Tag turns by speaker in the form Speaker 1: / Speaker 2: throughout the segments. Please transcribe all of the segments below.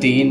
Speaker 1: 3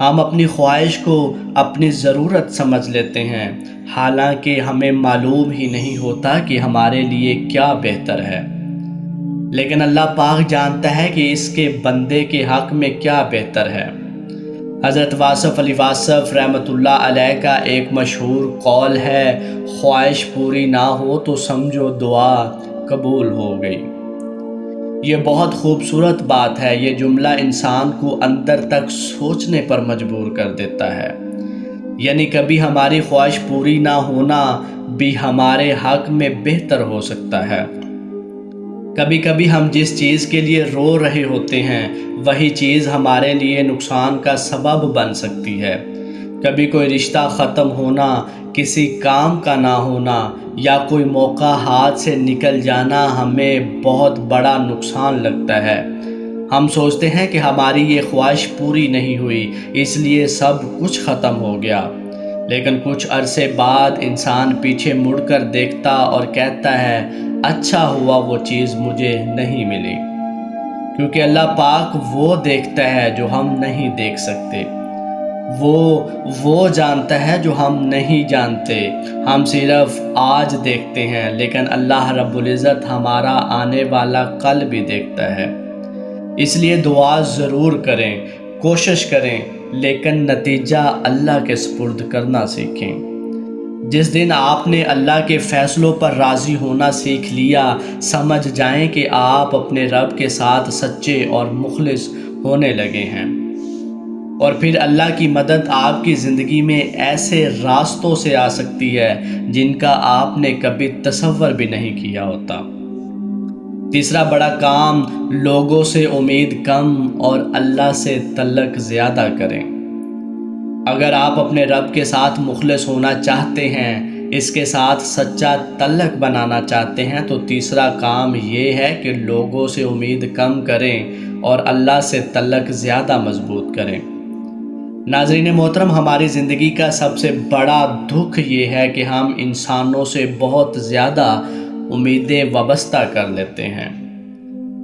Speaker 1: ہم اپنی خواہش کو اپنی ضرورت سمجھ لیتے ہیں، حالانکہ ہمیں معلوم ہی نہیں ہوتا کہ ہمارے لیے کیا بہتر ہے۔ لیکن اللہ پاک جانتا ہے کہ اس کے بندے کے حق میں کیا بہتر ہے۔ حضرت واصف علی واصف رحمۃ اللہ علیہ کا ایک مشہور قول ہے، خواہش پوری نہ ہو تو سمجھو دعا قبول ہو گئی۔ یہ بہت خوبصورت بات ہے۔ یہ جملہ انسان کو اندر تک سوچنے پر مجبور کر دیتا ہے۔ یعنی کبھی ہماری خواہش پوری نہ ہونا بھی ہمارے حق میں بہتر ہو سکتا ہے۔ کبھی کبھی ہم جس چیز کے لیے رو رہے ہوتے ہیں وہی چیز ہمارے لیے نقصان کا سبب بن سکتی ہے۔ کبھی کوئی رشتہ ختم ہونا، کسی کام کا نہ ہونا یا کوئی موقع ہاتھ سے نکل جانا ہمیں بہت بڑا نقصان لگتا ہے۔ ہم سوچتے ہیں کہ ہماری یہ خواہش پوری نہیں ہوئی، اس لیے سب کچھ ختم ہو گیا۔ لیکن کچھ عرصے بعد انسان پیچھے مڑ کر دیکھتا اور کہتا ہے، اچھا ہوا وہ چیز مجھے نہیں ملی، کیونکہ اللہ پاک وہ دیکھتا ہے جو ہم نہیں دیکھ سکتے، وہ جانتا ہے جو ہم نہیں جانتے۔ ہم صرف آج دیکھتے ہیں، لیکن اللہ رب العزت ہمارا آنے والا کل بھی دیکھتا ہے۔ اس لیے دعا ضرور کریں، کوشش کریں، لیکن نتیجہ اللہ کے سپرد کرنا سیکھیں۔ جس دن آپ نے اللہ کے فیصلوں پر راضی ہونا سیکھ لیا، سمجھ جائیں کہ آپ اپنے رب کے ساتھ سچے اور مخلص ہونے لگے ہیں۔ اور پھر اللہ کی مدد آپ کی زندگی میں ایسے راستوں سے آ سکتی ہے جن کا آپ نے کبھی تصور بھی نہیں کیا ہوتا۔ تیسرا بڑا کام، لوگوں سے امید کم اور اللہ سے تعلق زیادہ کریں۔ اگر آپ اپنے رب کے ساتھ مخلص ہونا چاہتے ہیں، اس کے ساتھ سچا تعلق بنانا چاہتے ہیں، تو تیسرا کام یہ ہے کہ لوگوں سے امید کم کریں اور اللہ سے تعلق زیادہ مضبوط کریں۔ ناظرین محترم، ہماری زندگی کا سب سے بڑا دکھ یہ ہے کہ ہم انسانوں سے بہت زیادہ امیدیں وابستہ کر لیتے ہیں۔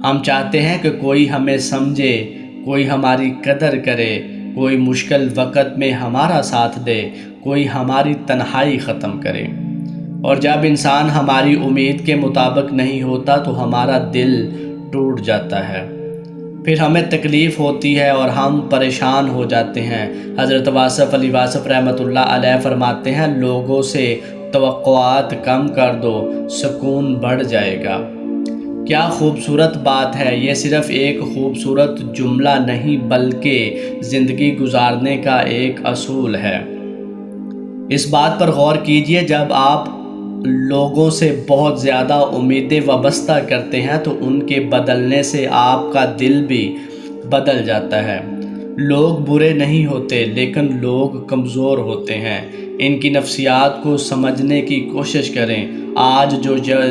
Speaker 1: ہم چاہتے ہیں کہ کوئی ہمیں سمجھے، کوئی ہماری قدر کرے، کوئی مشکل وقت میں ہمارا ساتھ دے، کوئی ہماری تنہائی ختم کرے۔ اور جب انسان ہماری امید کے مطابق نہیں ہوتا تو ہمارا دل ٹوٹ جاتا ہے، پھر ہمیں تکلیف ہوتی ہے اور ہم پریشان ہو جاتے ہیں۔ حضرت واصف علی واصف رحمۃ اللہ علیہ فرماتے ہیں، لوگوں سے توقعات کم کر دو، سکون بڑھ جائے گا۔ کیا خوبصورت بات ہے! یہ صرف ایک خوبصورت جملہ نہیں بلکہ زندگی گزارنے کا ایک اصول ہے۔ اس بات پر غور کیجئے، جب آپ لوگوں سے بہت زیادہ امیدیں وابستہ کرتے ہیں تو ان کے بدلنے سے آپ کا دل بھی بدل جاتا ہے۔ لوگ برے نہیں ہوتے، لیکن لوگ کمزور ہوتے ہیں۔ ان کی نفسیات کو سمجھنے کی کوشش کریں۔ آج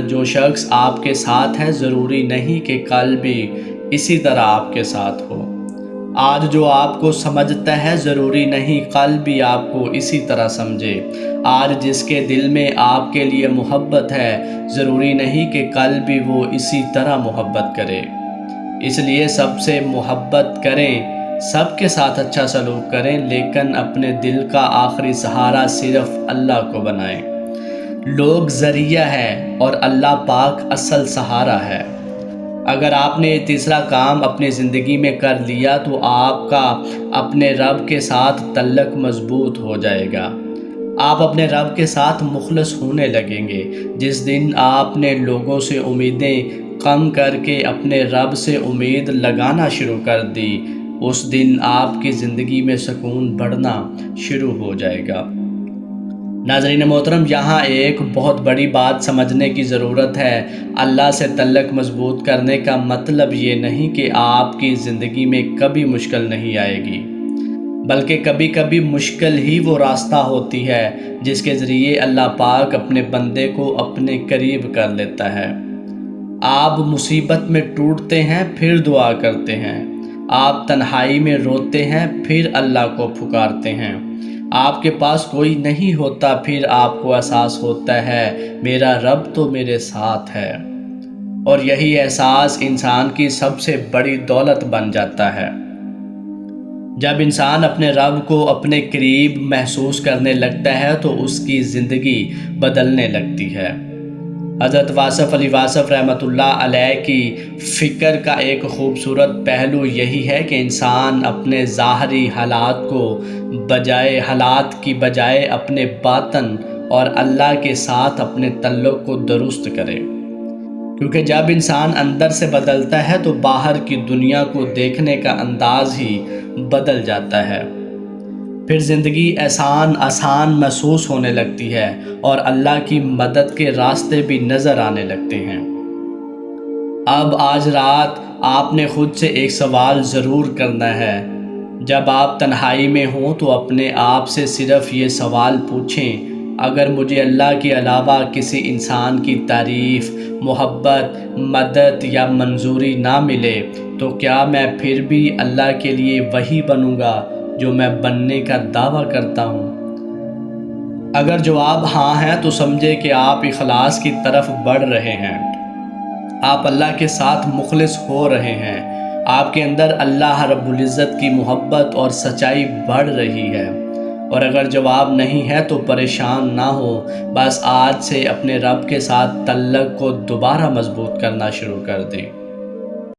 Speaker 1: جو شخص آپ کے ساتھ ہے، ضروری نہیں کہ کل بھی اسی طرح آپ کے ساتھ ہو۔ آج جو آپ کو سمجھتا ہے، ضروری نہیں کل بھی آپ کو اسی طرح سمجھے۔ آج جس کے دل میں آپ کے لیے محبت ہے، ضروری نہیں کہ کل بھی وہ اسی طرح محبت کرے۔ اس لیے سب سے محبت کریں، سب کے ساتھ اچھا سلوک کریں، لیکن اپنے دل کا آخری سہارا صرف اللہ کو بنائیں۔ لوگ ذریعہ ہے اور اللہ پاک اصل سہارا ہے۔ اگر آپ نے یہ تیسرا کام اپنی زندگی میں کر لیا تو آپ کا اپنے رب کے ساتھ تعلق مضبوط ہو جائے گا۔ آپ اپنے رب کے ساتھ مخلص ہونے لگیں گے۔ جس دن آپ نے لوگوں سے امیدیں کم کر کے اپنے رب سے امید لگانا شروع کر دی، اس دن آپ کی زندگی میں سکون بڑھنا شروع ہو جائے گا۔ ناظرین محترم، یہاں ایک بہت بڑی بات سمجھنے کی ضرورت ہے۔ اللہ سے تعلق مضبوط کرنے کا مطلب یہ نہیں کہ آپ کی زندگی میں کبھی مشکل نہیں آئے گی، بلکہ کبھی کبھی مشکل ہی وہ راستہ ہوتی ہے جس کے ذریعے اللہ پاک اپنے بندے کو اپنے قریب کر لیتا ہے۔ آپ مصیبت میں ٹوٹتے ہیں، پھر دعا کرتے ہیں۔ آپ تنہائی میں روتے ہیں، پھر اللہ کو پکارتے ہیں۔ آپ کے پاس کوئی نہیں ہوتا، پھر آپ کو احساس ہوتا ہے میرا رب تو میرے ساتھ ہے، اور یہی احساس انسان کی سب سے بڑی دولت بن جاتا ہے۔ جب انسان اپنے رب کو اپنے قریب محسوس کرنے لگتا ہے تو اس کی زندگی بدلنے لگتی ہے۔ حضرت واصف علی واصف رحمۃ اللہ علیہ کی فکر کا ایک خوبصورت پہلو یہی ہے کہ انسان اپنے ظاہری حالات کی بجائے اپنے باطن اور اللہ کے ساتھ اپنے تعلق کو درست کرے، کیونکہ جب انسان اندر سے بدلتا ہے تو باہر کی دنیا کو دیکھنے کا انداز ہی بدل جاتا ہے۔ پھر زندگی آسان محسوس ہونے لگتی ہے اور اللہ کی مدد کے راستے بھی نظر آنے لگتے ہیں۔ اب آج رات آپ نے خود سے ایک سوال ضرور کرنا ہے۔ جب آپ تنہائی میں ہوں تو اپنے آپ سے صرف یہ سوال پوچھیں، اگر مجھے اللہ کے علاوہ کسی انسان کی تعریف، محبت، مدد یا منظوری نہ ملے تو کیا میں پھر بھی اللہ کے لیے وہی بنوں گا جو میں بننے کا دعویٰ کرتا ہوں؟ اگر جواب ہاں ہے تو سمجھے کہ آپ اخلاص کی طرف بڑھ رہے ہیں، آپ اللہ کے ساتھ مخلص ہو رہے ہیں، آپ کے اندر اللہ رب العزت کی محبت اور سچائی بڑھ رہی ہے۔ اور اگر جواب نہیں ہے تو پریشان نہ ہو، بس آج سے اپنے رب کے ساتھ تعلق کو دوبارہ مضبوط کرنا شروع کر دیں۔